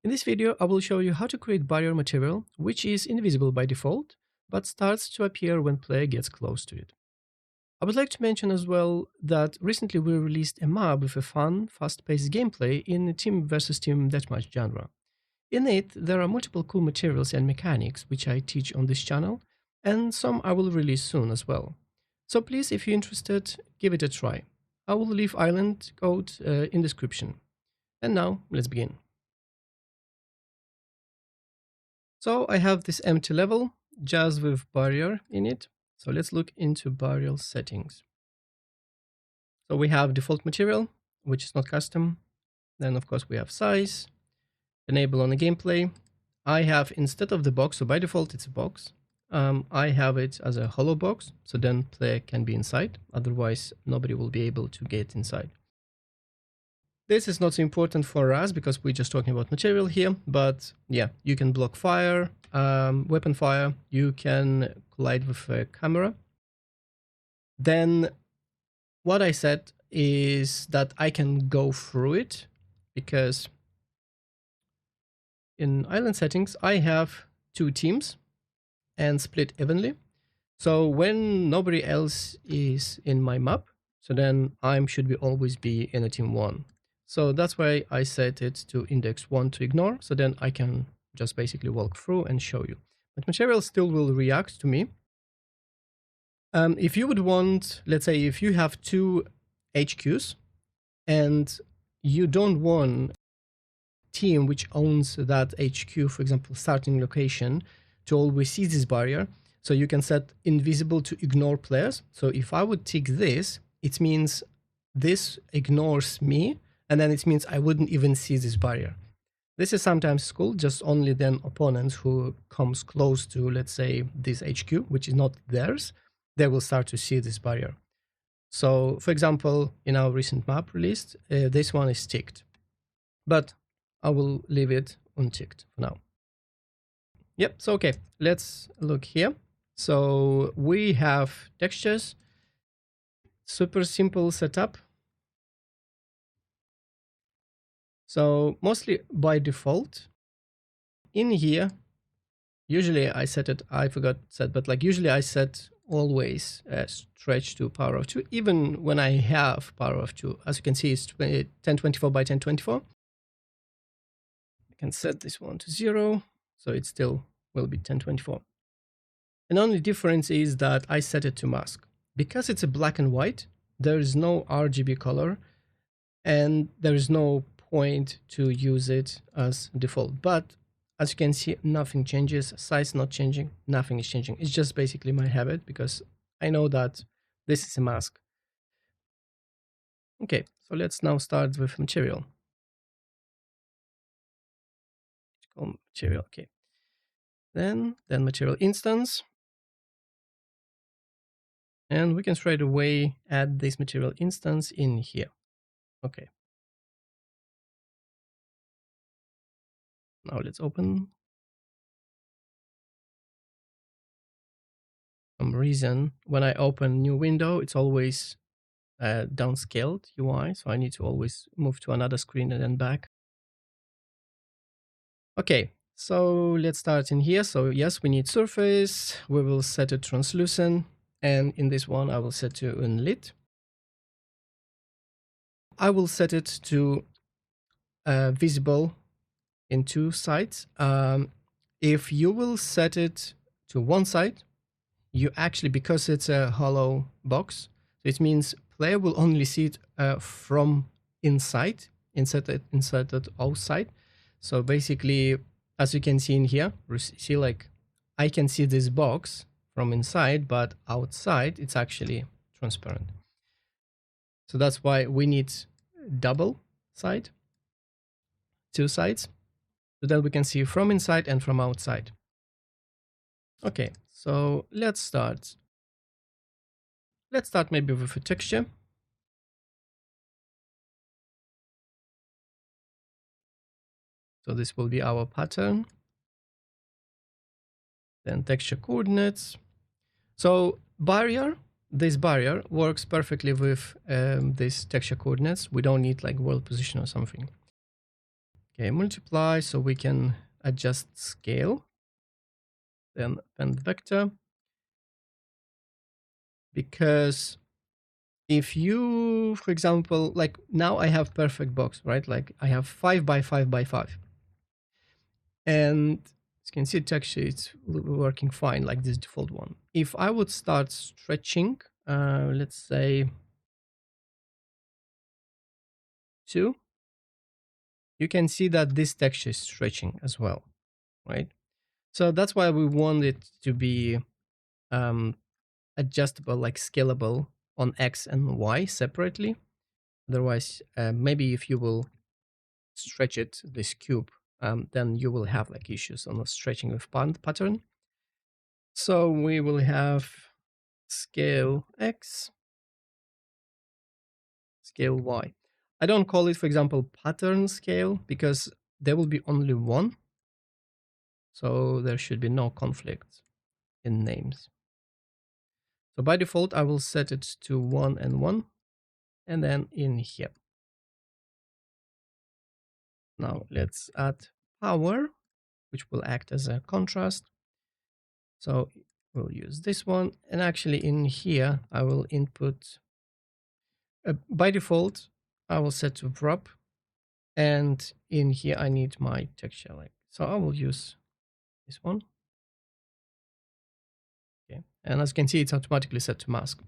In this video, I will show you how to create barrier material, which is invisible by default, but starts to appear when player gets close to it. I would like to mention as well that recently we released a map with a fun, fast-paced gameplay in a team versus team deathmatch genre. In it, there are multiple cool materials and mechanics which I teach on this channel, and some I will release soon as well. So please, if you're interested, give it a try. I will leave island code in description. And now, let's begin. So I have this empty level just with barrier in it. So let's look into barrier settings. So we have default material, which is not custom. Then of course we have size, enable on the gameplay. I have, instead of the box, so by default it's a box, I have it as a hollow box, so then player can be inside, otherwise nobody will be able to get inside. This is not so important for us because we're just talking about material here, but yeah, you can block fire, weapon fire, you can collide with a camera. Then what I said is that I can go through it because in island settings, I have two teams and split evenly. So when nobody else is in my map, so then I should always be in a team 1. So that's why I set it to index 1 to ignore, so then I can just basically walk through and show you. But material still will react to me. If you would want, let's say if you have two HQs and you don't want team which owns that HQ, for example, starting location, to always see this barrier, so you can set invisible to ignore players. So if I would tick this, it means this ignores me, and then it means I wouldn't even see this barrier. This is sometimes cool, just only then opponents who comes close to, let's say, this HQ, which is not theirs, they will start to see this barrier. So, for example, in our recent map released, this one is ticked, but I will leave it unticked for now. Yep, so okay, let's look here. So we have textures, super simple setup. So mostly by default, in here, usually I set it, I forgot to set, but like usually I set always stretch to power of 2, even when I have power of 2. As you can see, it's 1024 by 1024. I can set this one to 0, so it still will be 1024. And only difference is that I set it to mask. Because it's a black and white, there is no RGB color, and there is no point to use it as default. But as you can see, nothing changes, size not changing, nothing is changing. It's just basically my habit because I know that this is a mask. Okay, so let's now start with material. Material, okay. Then material instance. And we can straight away add this material instance in here. Okay. Now let's open. For some reason, when I open new window, it's always downscaled UI. So I need to always move to another screen and then back. Okay, so let's start in here. So yes, we need surface. We will set it translucent. And in this one, I will set to unlit. I will set it to visible in two sides. If you will set it to one side, you actually, because it's a hollow box, it means player will only see it from inside, inside it outside. So basically, as you can see in here, see like I can see this box from inside, but outside it's actually transparent. So that's why we need double side, two sides, so that we can see from inside and from outside. Okay, so let's start. Let's start maybe with a texture. So this will be our pattern. Then texture coordinates. So barrier, this barrier works perfectly with this texture coordinates. We don't need like world position or something. Okay, multiply, so we can adjust scale. Then append vector. Because if you, for example, like now I have perfect box, right? Like I have 5 by 5 by 5. And as you can see, texture is working fine, like this default one. If I would start stretching, let's say 2, you can see that this texture is stretching as well, right? So that's why we want it to be adjustable, like scalable on X and Y separately. Otherwise, maybe if you will stretch it, this cube, then you will have like issues on the stretching with pattern. So we will have scale X, scale Y. I don't call it, for example, pattern scale because there will be only one. So there should be no conflict in names. So by default, I will set it to 1 and 1, and then in here. Now let's add power, which will act as a contrast. So we'll use this one. And actually in here, I will input, by default, I will set to wrap. And in here, I need my texture. So I will use this one. Okay. And as you can see, it's automatically set to mask.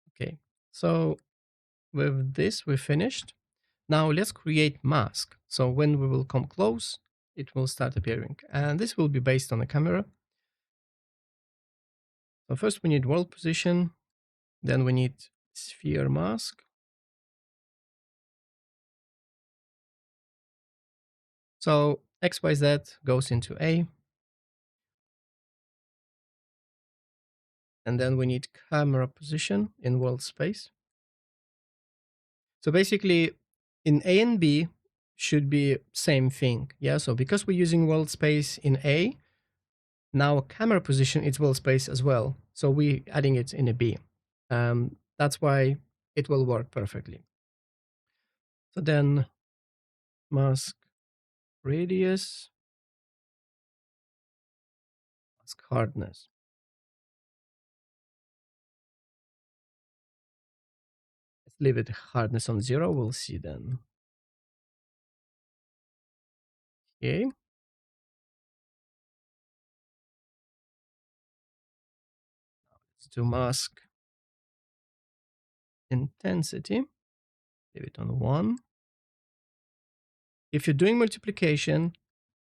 Okay. So with this, we're finished. Now let's create mask. So when we will come close, it will start appearing. And this will be based on the camera. So first we need world position. Then we need sphere mask. So XYZ goes into A. And then we need camera position in world space. So basically in A and B should be same thing. Yeah. So because we're using world space in A, now camera position is world space as well. So we're adding it in a B. That's why it will work perfectly. So then mask radius, mask hardness. Let's leave it hardness on 0. We'll see then. Okay. Let's do mask intensity. Leave it on 1. If you're doing multiplication,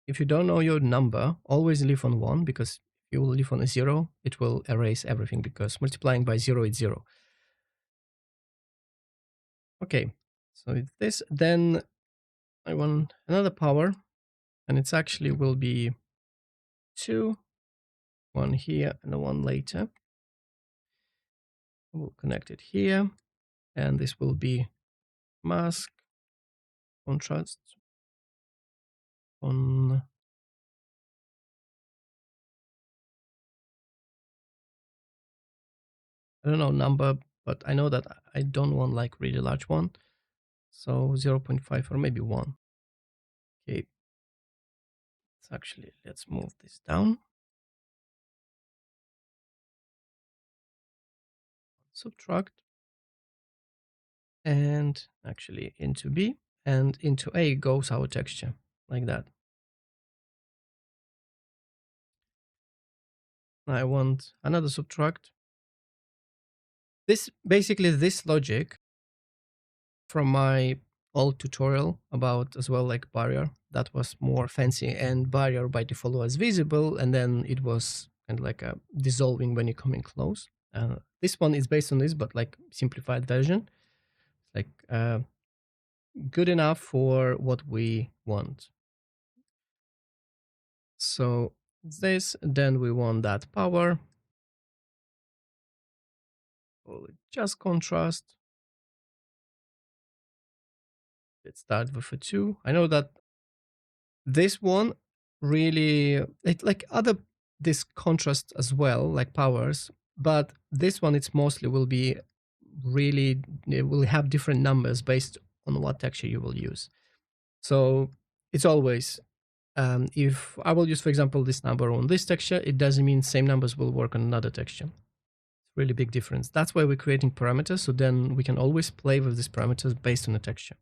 if you don't know your number, always leave on 1, because if you will leave on a 0, it will erase everything, because multiplying by 0 is 0. Okay, so with this, then I want another power, and it's actually will be 2, 1 here and 1 later. We'll connect it here, and this will be mask contrast on I don't know number, but I know that I don't want like really large one. So 0.5 or maybe 1. Okay. Let's move this down. Subtract. And actually into B, and into A goes our texture, like that. I want another subtract. This logic from my old tutorial about as well like barrier, that was more fancy, and barrier by default was visible, and then it was kind of like a dissolving when you're coming close. This one is based on this, but like simplified version, like good enough for what we want. So this, then we want that power. We'll just contrast. Let's start with a 2. I know that this one really, like other, this contrast as well, like powers, but this one, it's mostly will be really, it will have different numbers based on what texture you will use. So it's always, if I will use, for example, this number on this texture, it doesn't mean same numbers will work on another texture. It's really big difference. That's why we're creating parameters, so then we can always play with these parameters based on the texture.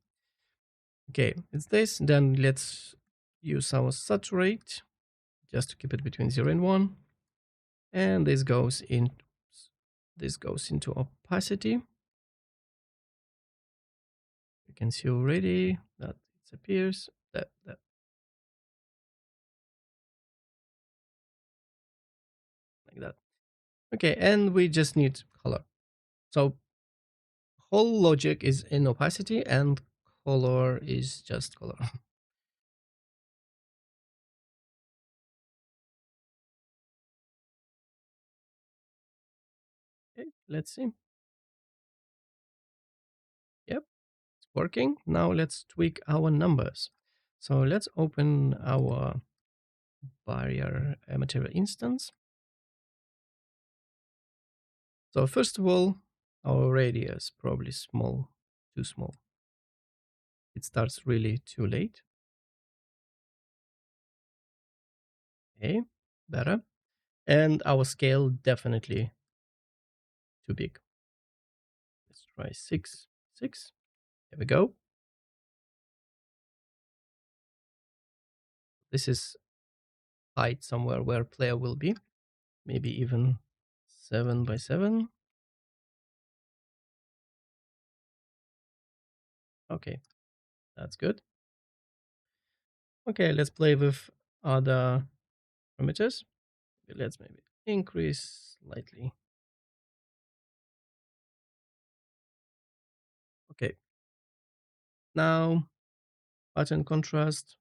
Okay, it's this. Then let's use our saturate just to keep it between 0 and 1. And this goes into opacity. You can see already that it appears that like that. Okay, and we just need color. So whole logic is in opacity and color is just color. Okay, let's see. Yep, it's working. Now let's tweak our numbers. So let's open our barrier material instance. So first of all, our radius probably small, too small. It starts really too late. Okay, better. And our scale definitely too big. Let's try 6, 6. Here we go. This is height somewhere where player will be. Maybe even 7 by 7. Okay, that's good. Okay, let's play with other parameters. Let's maybe increase slightly. Okay. Now, pattern contrast.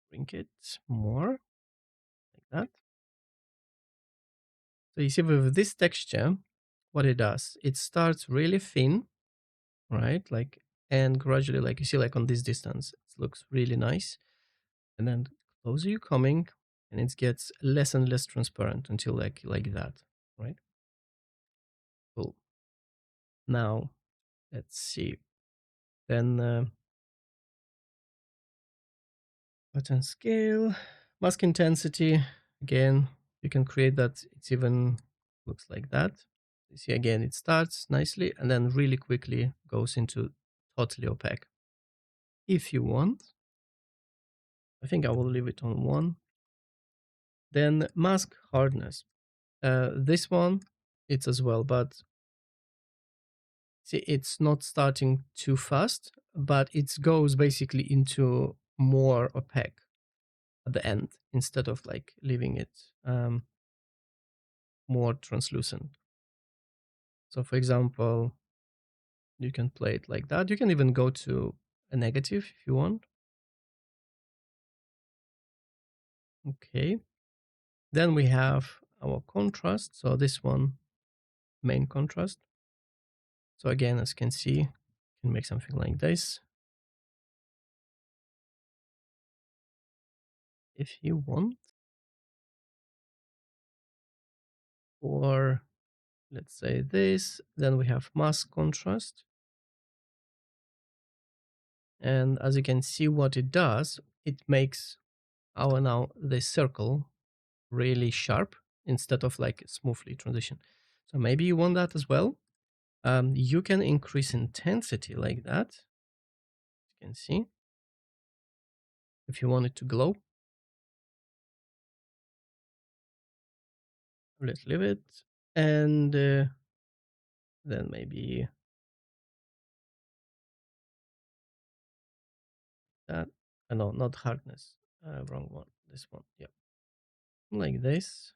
Shrink it more, like that. So you see with this texture, what it does, it starts really thin, right? Like, and gradually, like you see, like on this distance, it looks really nice. And then closer you're coming, and it gets less and less transparent until like that, right? Cool. Now, let's see. Then pattern scale, mask intensity. Again, you can create that. It's even looks like that. You see, again, it starts nicely and then really quickly goes into totally opaque. If you want, I think I will leave it on 1. Then mask hardness. This one, it's as well, but see, it's not starting too fast, but it goes basically into more opaque at the end instead of like leaving it more translucent. So for example, you can play it like that. You can even go to a negative if you want. Okay. Then we have our contrast. So this one, main contrast. So again, as you can see, you can make something like this. If you want. Or let's say this. Then we have mask contrast. And as you can see what it does, it makes our now this circle really sharp instead of like smoothly transition. So maybe you want that as well. You can increase intensity like that. You can see if you want it to glow. Let's leave it. And then maybe that. No, not hardness. Wrong one. This one. Yeah. Like this.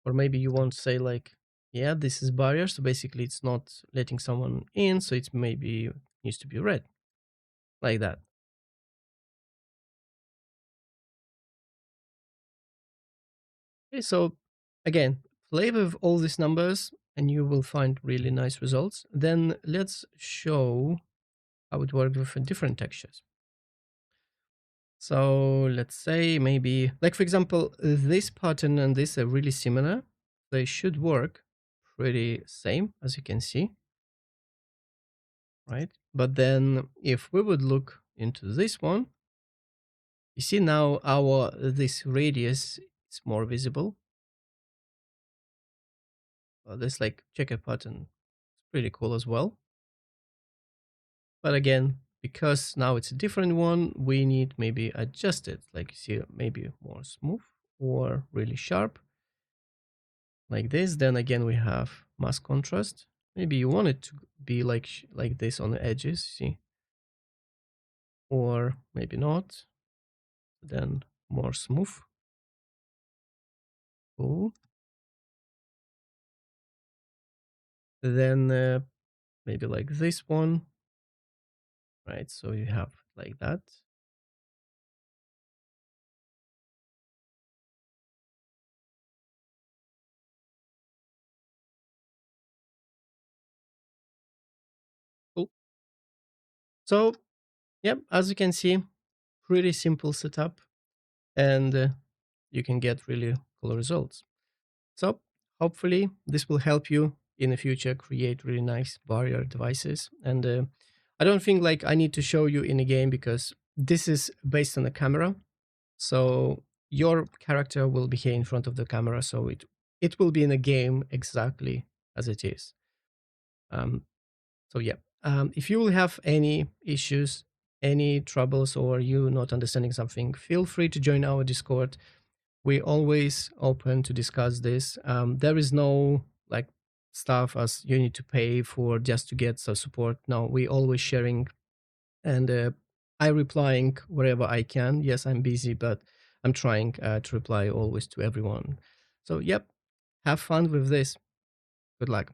Or maybe you want to say like, yeah, this is barrier. So basically it's not letting someone in. So it's maybe needs to be red. Like that. Okay, so again, play with all these numbers and you will find really nice results. Then let's show how it works with different textures. So let's say maybe, like for example, this pattern and this are really similar. They should work pretty same, as you can see, right? But then if we would look into this one, you see now this radius is more visible. This like checker pattern is pretty cool as well. But again, because now it's a different one, we need maybe adjust it, like you see, maybe more smooth or really sharp, like this. Then again, we have mask contrast. Maybe you want it to be like this on the edges, see, or maybe not. Then more smooth. Cool. Then maybe like this one, right? So you have like that. Cool. So yeah, as you can see, pretty simple setup, and you can get really cool results. So hopefully this will help you in the future create really nice barrier devices. And I don't think like I need to show you in a game because this is based on a camera. So your character will be here in front of the camera. So it will be in a game exactly as it is. So yeah, if you will have any issues, any troubles, or you not understanding something, feel free to join our Discord. We always open to discuss this. There is no like stuff as you need to pay for just to get some support. No, we always sharing, and I replying wherever I can. Yes, I'm busy, but I'm trying to reply always to everyone. So yep, have fun with this. Good luck.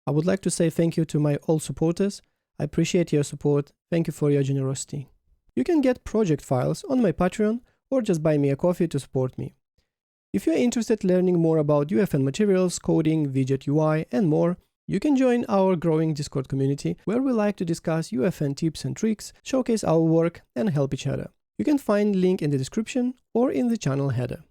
I would like to say thank you to my all supporters. I appreciate your support. Thank you for your generosity. You can get project files on my Patreon or just buy me a coffee to support me. If you're interested in learning more about UEFN materials, coding, widget UI, and more, you can join our growing Discord community where we like to discuss UEFN tips and tricks, showcase our work, and help each other. You can find link in the description or in the channel header.